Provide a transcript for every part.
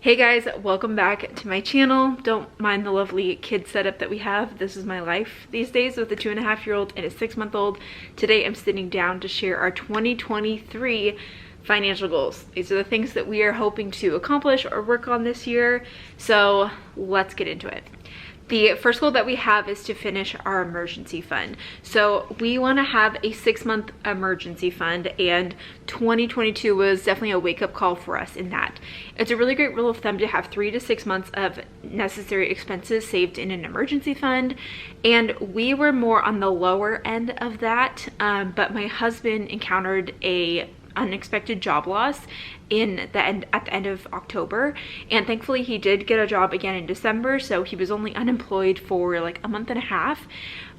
Hey guys, welcome back to my channel. Don't mind the lovely kid setup that we have. This is my life these days with a 2.5-year-old and a 6-month-old. Today I'm sitting down to share our 2023 financial goals. These are the things that we are hoping to accomplish or work on this year. So let's get into it. The first goal that we have is to finish our emergency fund. So we want to have a 6-month emergency fund, and 2022 was definitely a wake-up call for us in that. It's a really great rule of thumb to have 3 to 6 months of necessary expenses saved in an emergency fund, and we were more on the lower end of that, but my husband encountered a unexpected job loss at the end of October, and thankfully he did get a job again in December, so he was only unemployed for like a month and a half.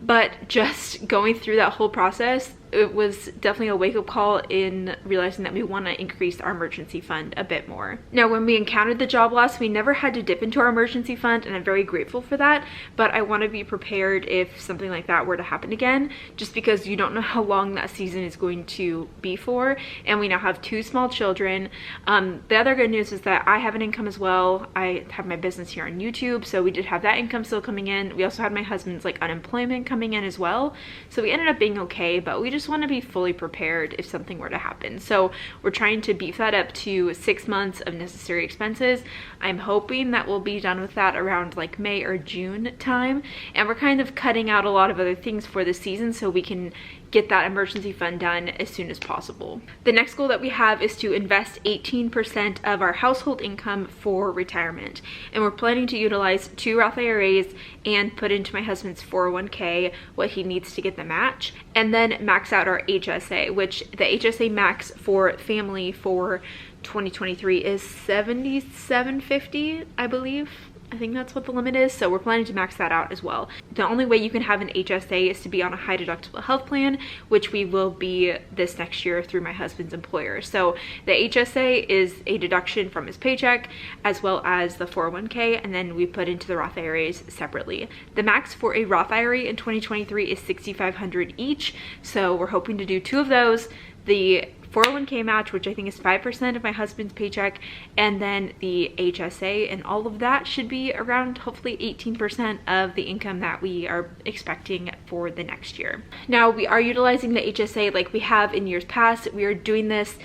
But just going through that whole process, it was definitely a wake-up call in realizing that we want to increase our emergency fund a bit more. Now, when we encountered the job loss, we never had to dip into our emergency fund, and I'm very grateful for that, but I want to be prepared if something like that were to happen again, just because you don't know how long that season is going to be for, and we now have 2 small children. The other good news is that I have an income as well. I have my business here on YouTube, so we did have that income still coming in. We also had my husband's like unemployment coming in as well, so we ended up being okay, but we just want to be fully prepared if something were to happen. So we're trying to beef that up to 6 months of necessary expenses. I'm hoping that we'll be done with that around like May or June time, and we're kind of cutting out a lot of other things for the season so we can get that emergency fund done as soon as possible. The next goal that we have is to invest 18% of our household income for retirement, and we're planning to utilize 2 Roth IRAs and put into my husband's 401k what he needs to get the match, and then max out our HSA, which the HSA max for family for 2023 is $77.50, I believe. I think that's what the limit is, so we're planning to max that out as well. The only way you can have an HSA is to be on a high deductible health plan, which we will be this next year through my husband's employer. So the HSA is a deduction from his paycheck, as well as the 401k, and then we put into the Roth IRAs separately. The max for a Roth IRA in 2023 is $6,500 each, so we're hoping to do 2 of those. The 401k match, which I think is 5% of my husband's paycheck, and then the HSA, and all of that should be around hopefully 18% of the income that we are expecting for the next year. Now, we are utilizing the HSA like we have in years past. We are doing this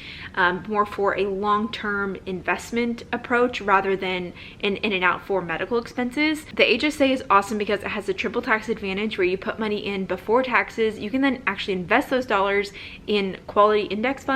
more for a long-term investment approach rather than an in and out for medical expenses. The HSA is awesome because it has a triple tax advantage where you put money in before taxes. You can then actually invest those dollars in quality index funds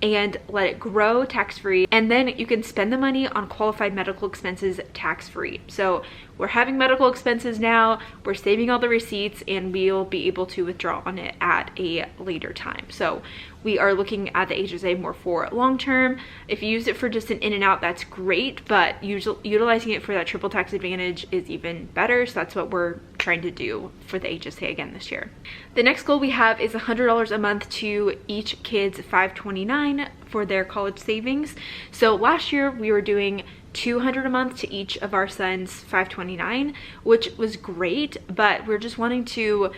and let it grow tax-free, and then you can spend the money on qualified medical expenses tax-free. So we're having medical expenses now, we're saving all the receipts, and we'll be able to withdraw on it at a later time. So we are looking at the HSA more for long term. If you use it for just an in and out, that's great, but utilizing it for that triple tax advantage is even better. So that's what we're trying to do for the HSA again this year. The next goal we have is $100 a month to each kid's $529 for their college savings. So last year we were doing $200 a month to each of our sons' $529, which was great, but we're just wanting to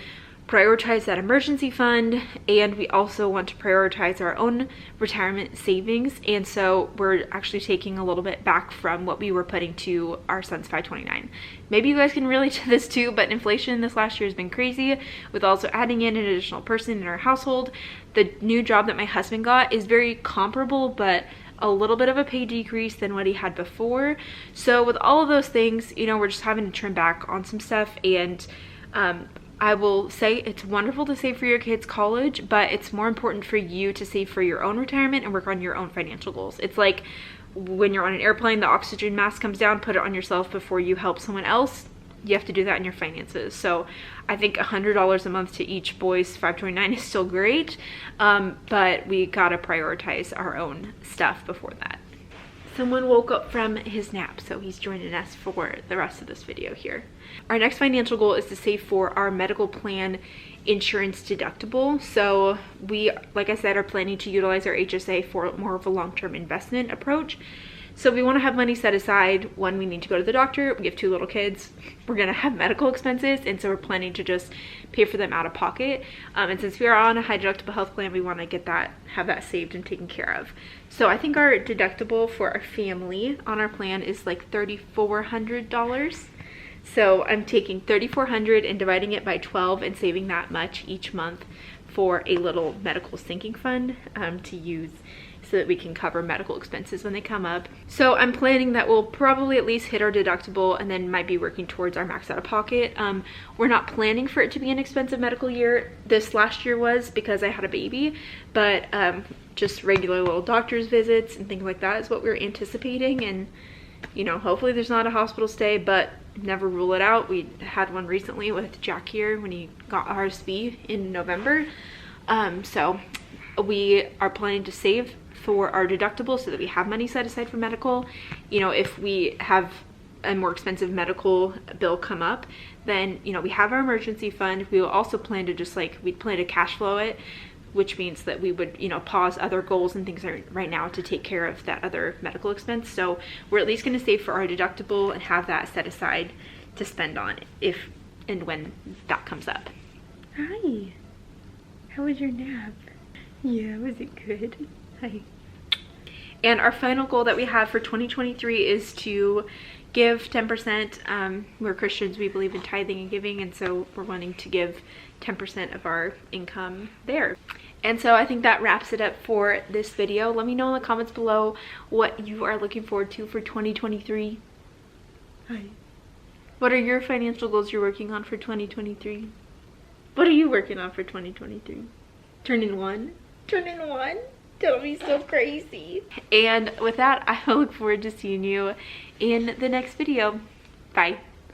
prioritize that emergency fund, and we also want to prioritize our own retirement savings, and so we're actually taking a little bit back from what we were putting to our son's $529. Maybe you guys can relate to this too, but inflation this last year has been crazy, with also adding in an additional person in our household. The new job that my husband got is very comparable, but a little bit of a pay decrease than what he had before. So with all of those things, you know, we're just having to trim back on some stuff, and I will say it's wonderful to save for your kids' college, but it's more important for you to save for your own retirement and work on your own financial goals. It's like when you're on an airplane, the oxygen mask comes down, put it on yourself before you help someone else. You have to do that in your finances. So I think $100 a month to each boy's $529 is still great, but we gotta prioritize our own stuff before that. Someone woke up from his nap, so he's joining us for the rest of this video here. Our next financial goal is to save for our medical plan insurance deductible. So we, like I said, are planning to utilize our HSA for more of a long-term investment approach. So we want to have money set aside when we need to go to the doctor. We have 2 little kids. We're going to have medical expenses, and so we're planning to just pay for them out of pocket. And since we are on a high deductible health plan, we want to have that saved and taken care of. So I think our deductible for our family on our plan is like $3,400. So I'm taking $3,400 and dividing it by 12 and saving that much each month for a little medical sinking fund to use so that we can cover medical expenses when they come up. So I'm planning that we'll probably at least hit our deductible and then might be working towards our max out of pocket. We're not planning for it to be an expensive medical year. This last year was because I had a baby, but just regular little doctor's visits and things like that is what we're anticipating. And you know, hopefully there's not a hospital stay, but never rule it out. We had one recently with Jack here when he got RSV in November. So we are planning to save for our deductible so that we have money set aside for medical. You know, if we have a more expensive medical bill come up, then, you know, we have our emergency fund. We will also plan to we'd plan to cash flow it, which means that we would, you know, pause other goals and things right now to take care of that other medical expense. So we're at least going to save for our deductible and have that set aside to spend on if and when that comes up. Hi. How was your nap? Yeah, was it good? Hi. And our final goal that we have for 2023 is to give 10%. We're Christians, we believe in tithing and giving, and so we're wanting to give 10% of our income there. And so I think that wraps it up for this video. Let me know in the comments below what you are looking forward to for 2023. Hi. What are your financial goals you're working on for 2023? What are you working on for 2023? Turning 1? Turning 1? Don't be so crazy. And with that, I look forward to seeing you in the next video. Bye.